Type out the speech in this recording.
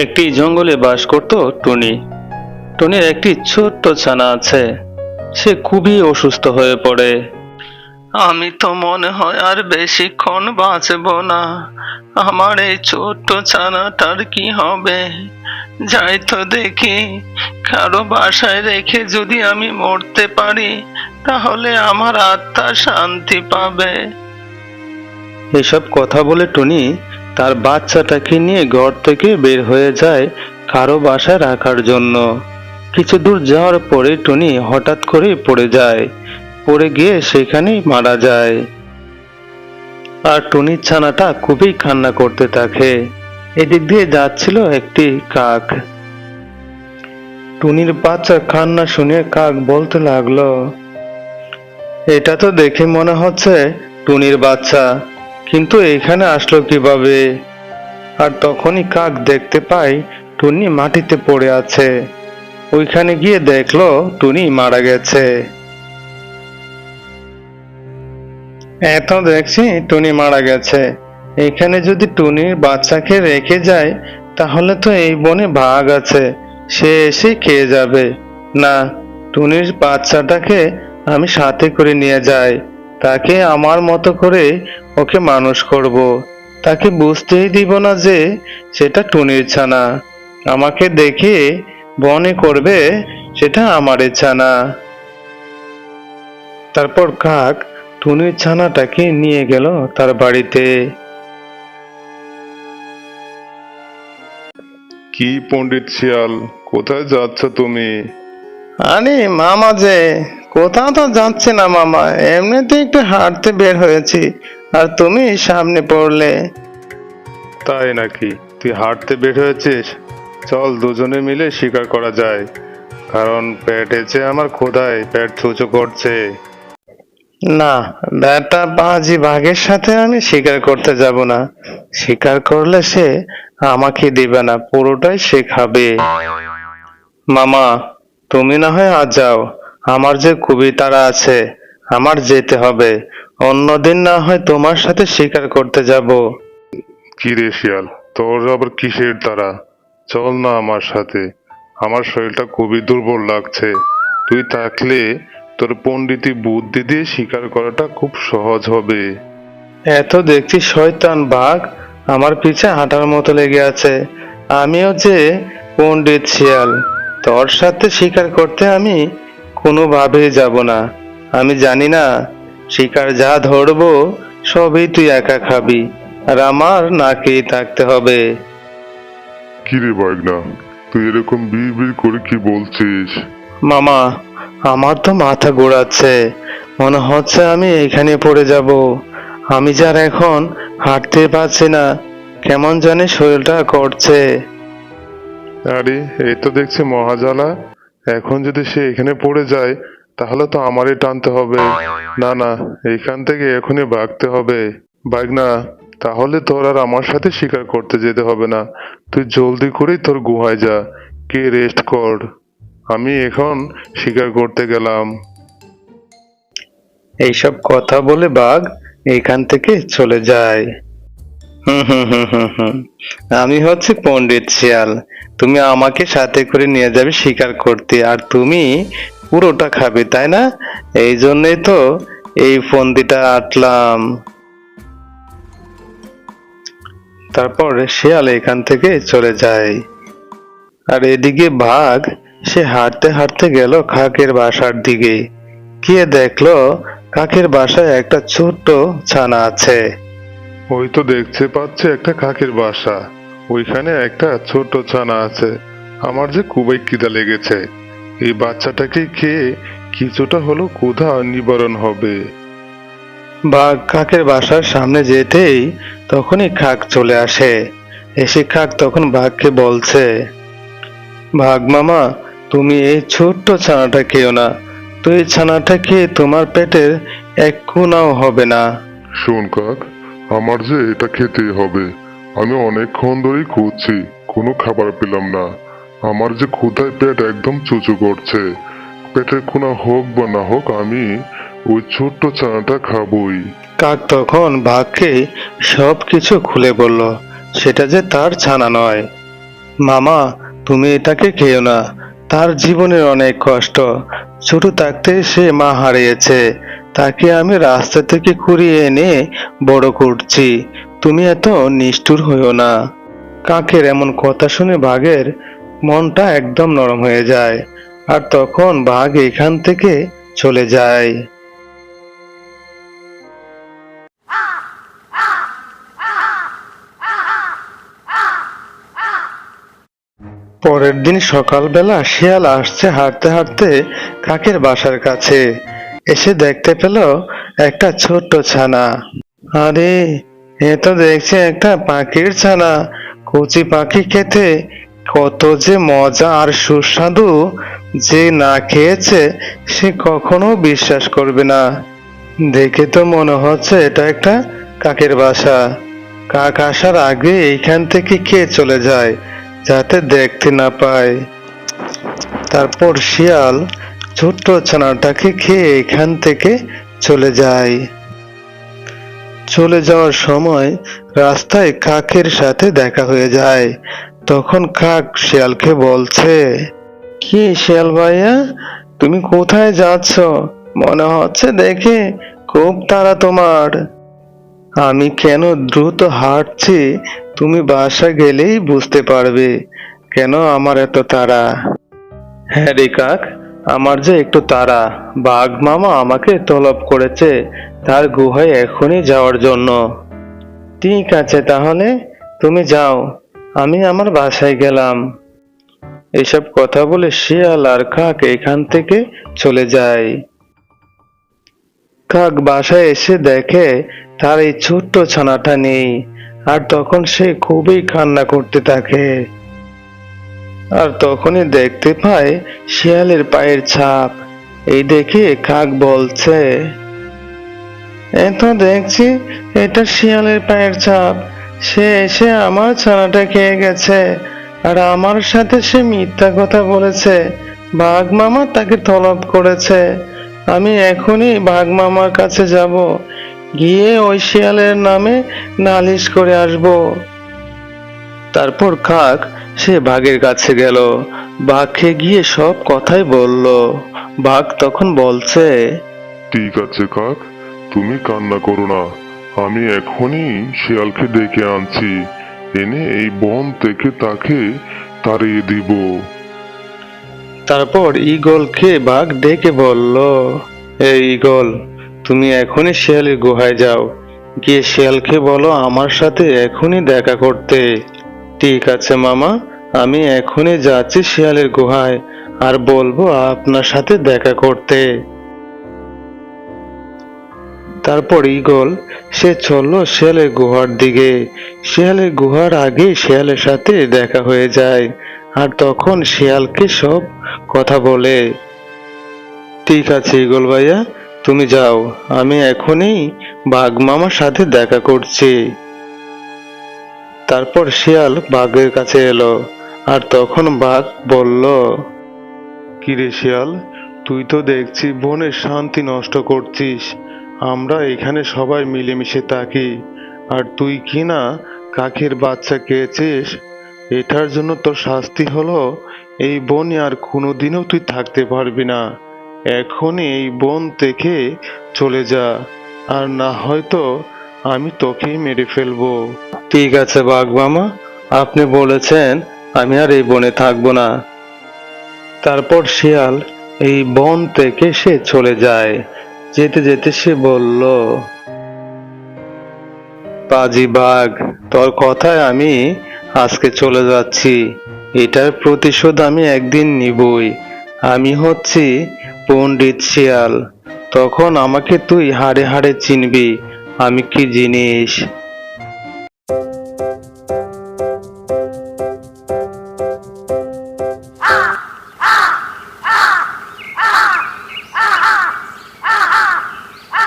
একটি জঙ্গলে বাস করত টুনি। টুনির একটি ছোট্ট ছানা আছে। সে খুবই অসুস্থ হয়ে পড়ে। আমি তো মনে হয় আর বেশিক্ষণ বাঁচবো না। আমার এই ছোট্ট ছানাটার কি হবে? যাই তো দেখি, কারো বাসায় রেখে যদি আমি মরতে পারি, তাহলে আমার আত্মা শান্তি পাবে। এসব কথা বলে টুনি তার বাচ্চাটাকে নিয়ে ঘর থেকে বের হয়ে যায় কারো বাসায় রাখার জন্য। কিছু দূর যাওয়ার পরে টুনি হঠাৎ করে পড়ে যায়। পড়ে গিয়ে সেখানেই মারা যায়। আর টুনির ছানাটা খুবই কান্না করতে থাকে। এদিক দিয়ে যাচ্ছিল একটি কাক। টুনির বাচ্চার কান্না শুনে কাক বলতে লাগলো, এটা তো দেখে মনে হচ্ছে টুনির বাচ্চা, কিন্তু এখানে আসলো কিভাবে? আর তখনই কাক দেখতে পায় টুনি মাটিতে পড়ে আছে। ওইখানে গিয়ে দেখলো টুনি মারা গেছে। এত দেখছি টুনি মারা গেছে। এখানে যদি টুনির বাচ্চাকে রেখে যায়, তাহলে তো এই বনে বাঘ আছে, সে এসে খেয়ে যাবে। না, টুনির বাচ্চাটাকে আমি সাথে করে নিয়ে যাই। তাকে আমার মতো করে ওকে মানুষ করব। তাকে বুঝতেই দিব না যে সেটা টুনির ছানা। আমাকে দেখে বনে করবে সেটা আমার ছানা। তারপর কাক টুনির ছানাটাকে নিয়ে গেল তার বাড়িতে। কি পণ্ডিত শিয়াল, কোথায় যাচ্ছ তুমি? আরে মামা যে, কোথাও তো যাচ্ছে না মামা, এমনিতে একটু হাঁটতে বের হয়েছি, আর তুমি সামনে পড়লে। তাই নাকি? তুই হাঁটতে বের হয়েছিস? চল দুজনে মিলে শিকার করা যায়, কারণ পেটেছে আমার ক্ষুধায়, পেট ছুঁচো করছে। না, বেটা বাজি বাঘের সাথে আমি শিকার করতে যাব না। শিকার করলে সে আমাকে দিবে না, পুরোটাই সে খাবে। মামা, তুমি না হয় আজ যাও, আমার যে খুবই তাড়া আছে, আমার যেতে হবে। অন্যদিন না হয় তোমার সাথে শিকার করতে যাব। কি রে শিয়াল, তোর আবার কিসের তারা? চল না আমার সাথে, আমার শরীরটা খুবই দুর্বল লাগছে। তুই থাকলে তোর পণ্ডিতি বুদ্ধি দিয়ে শিকার করাটা খুব সহজ হবে। এত দেখছি শয়তান বাঘ আমার পিছে হাঁটার মতো লেগে আছে। আমিও যে পণ্ডিত শিয়াল, তোর সাথে শিকার করতে আমি কোনোভাবেই যাব না। আমি জানি না, শিকার যা ধরবো সবই তুই একা খাবি, আর আমার না খেয়ে থাকতে হবে। কি রে বাগনা, তুই এরকম বিড় করে কি বলছিস? মামা, আমার তো মাথা ঘোরাচ্ছে, মনে হচ্ছে আমি এখানে পড়ে যাব। আমি যার এখন হাঁটতে পারছি না, কেমন জানি শরীরটা করছে। আরে এই তো দেখছি মহাজালা। এখন যদি সে এখানে পড়ে যায়, তাহলে তো আমারই টানতে হবে। না না, এইখান থেকে এখনই ভাগতে হবে। বাগনা, তাহলে তোর আর আমার সাথে শিকার করতে যেতে হবে না। তুই জলদি করেই তোর গুহায় যা, কে রেস্ট কর। আমি এখন শিকার করতে গেলাম। এইসব কথা বলে বাঘ এখান থেকে চলে যায়। হুম হুম হুম হুম হুম, আমি হচ্ছে পণ্ডিত শিয়াল, তুমি আমাকে সাথে করে নিয়ে যাবে শিকার করতে, আর তুমি পুরোটা খাবে, তাই না? এই জন্যই তো এই ফন্দিটা আটলাম। তারপর শিয়াল এখান থেকে চলে যায়। আর এদিকে বাঘ সে হাঁটতে হাঁটতে গেল কাকের বাসার দিকে। গিয়ে দেখলো কাকের বাসায় একটা ছোট্ট ছানা আছে। ওই তো দেখতে পাচ্ছে একটা কাকের বাসা, ওইখানে একটা ছোট ছানা আছে। আমার যে খুবই খিদা লেগেছে, এই বাচ্চাটাকে খেয়ে কিছুটা হলো ক্ষুধা নিবারণ হবে। বাঘ কাকের বাসার সামনে যেতেই তখনই কাক চলে আসে। এসে কাক তখন বাঘকে বলছে, বাঘ মামা, তুমি এই ছোট্ট ছানাটা খেও না। তো এই ছানাটা খেয়ে তোমার পেটের এক কোনাও হবে না। শোন কাক, আমার যে এটা খেতেই হবে। আমি অনেকক্ষণ ধরেই খুঁজছি, কোনো খাবার পেলাম না। আমার যে ক্ষুধায় পেট একদম চুচু করছে। পেটের কোনা হোক বা না হোক, আমি ওই ছোট্ট ছানাটা খাবই। কাক তখন বাঘকে সবকিছু খুলে বলল, সেটা যে তার ছানা নয়। মামা, তুমি এটাকে খেও না। তার জীবনের অনেক কষ্ট। ছোট থাকতে সে মা হারিয়েছে। তাকে আমি রাস্তা থেকে কুড়িয়ে এনে বড় করছি। তুমি এত নিষ্ঠুর হইও না। কাকের এমন কথা শুনে বাঘের মনটা একদম নরম হয়ে যায়। আর তখন বাঘ এখান থেকে চলে যায়। পরের দিন সকালবেলা শিয়াল আসছে হাঁটতে হাঁটতে কাকের বাসার কাছে। এসে দেখতে পেল একটা ছোট্ট ছানা। আরে, এ তো দেখছি একটা পাখির ছানা। কচি পাখি খেতে কত যে মজা আর সুস্বাদু! যে না খেয়েছে সে কখনো বিশ্বাস করবে না। দেখে তো মনে হচ্ছে এটা একটা কাকের বাসা। কাক আসার আগে এইখান থেকে খেয়ে চলে যায়, যাতে দেখতে না পায়। তারপর শিয়াল ছোট্ট ছানাটাকে খেয়ে এখান থেকে চলে যায়। চলে যাওয়ার সময় রাস্তায় কাকের সাথে দেখা হয়ে যায়। তখন কাক শিয়ালকে বলছে, কি শিয়াল ভাইয়া, তুমি কোথায় যাচ্ছ? মনে হচ্ছে দেখে খুব তাড়া তোমার। আমি কেন দ্রুত হাঁটছি তুমি বাসা গেলেই বুঝতে পারবে কেন আমার এত তাড়া। হ্যাঁ রে কাক, আমার যে একটু তাড়া। বাঘ মামা আমাকে তলব করেছে তার গুহায় এখনই যাওয়ার জন্য। ঠিক আছে, তাহলে তুমি যাও, আমি আমার বাসায় গেলাম। এসব কথা বলে শিয়াল আর কাক এখান থেকে চলে যায়। কাক বাসায় এসে দেখে তার এই ছোট্ট ছানাটা নেই। আর তখন সে খুবই কান্না করতে থাকে। আর তখনই দেখতে পায় শিয়ালের পায়ের ছাপ। এই দেখে কাক বলছে, এ তো দেখছি এটা শিয়ালের পায়ের ছাপ। সে এসে আমার ছানাটা খেয়ে গেছে। আর আমার সাথে সে মিথ্যা কথা বলেছে। বাঘ মামা তাকে তলব করেছে। আমি এখনই বাঘ মামার কাছে যাব, গিয়ে ওই শিয়ালের নামে নালিশ করে আসব। তারপর কাক সে বাঘের কাছে গেল। বাঘকে গিয়ে সব কথাই বলল। বাঘ তখন বলছে, ঠিক আছে কাক, তুমি কান্না করো না। আমি এখনই শিয়ালকে ডেকে আনছি, এনে এই বন থেকে তাকে তাড়িয়ে দিব। তারপর ঈগলকে বাঘ ডেকে বলল, এই ঈগল, তুমি এখনই শিয়ালের গুহায় যাও, গিয়ে শিয়ালকে বলো আমার সাথে এখনই দেখা করতে। ঠিক আছে মামা, আমি এখনই যাচ্ছি শিয়ালের গুহায়, আর বলবো আপনার সাথে দেখা করতে। তারপর ঈগল সে চললো শিয়ালের গুহার দিকে। শিয়ালের গুহার আগে শিয়ালের সাথে দেখা হয়ে যায়। আর তখন শিয়ালকে সব কথা বলে। ঠিক আছে ঈগল ভাইয়া, তুমি যাও, আমি এখনই বাঘ মামার সাথে দেখা করছি। তারপর শিয়াল বাঘের কাছে এলো। আর তখন বাঘ বলল, কিরে শিয়াল, তুই তো দেখছি বনের শান্তি নষ্ট করছিস। আমরা এখানে সবাই মিলেমিশে থাকি, আর তুই কি না কাকের বাচ্চা খেয়েছিস। এটার জন্য তোর শাস্তি হলো এই বনে আর কোনোদিনও তুই থাকতে পারবি না। এখনই এই বন থেকে চলে যা, আর না হয়তো আমি তোকেই মেরে ফেলবো। ঠিক আছে বাঘ মামা, আপনি বলেছেন, আমি আর এই বনে থাকবো না। তারপর শিয়াল এই বন থেকে সে চলে যায়। যেতে যেতে সে বলল, পাজি বাঘ, তোর কথায় আমি আজকে চলে যাচ্ছি। এটার প্রতিশোধ আমি একদিন নিবই। আমি হচ্ছি পণ্ডিত শিয়াল। তখন আমাকে তুই হাড়ে হাড়ে চিনবি আমি কি জিনিস।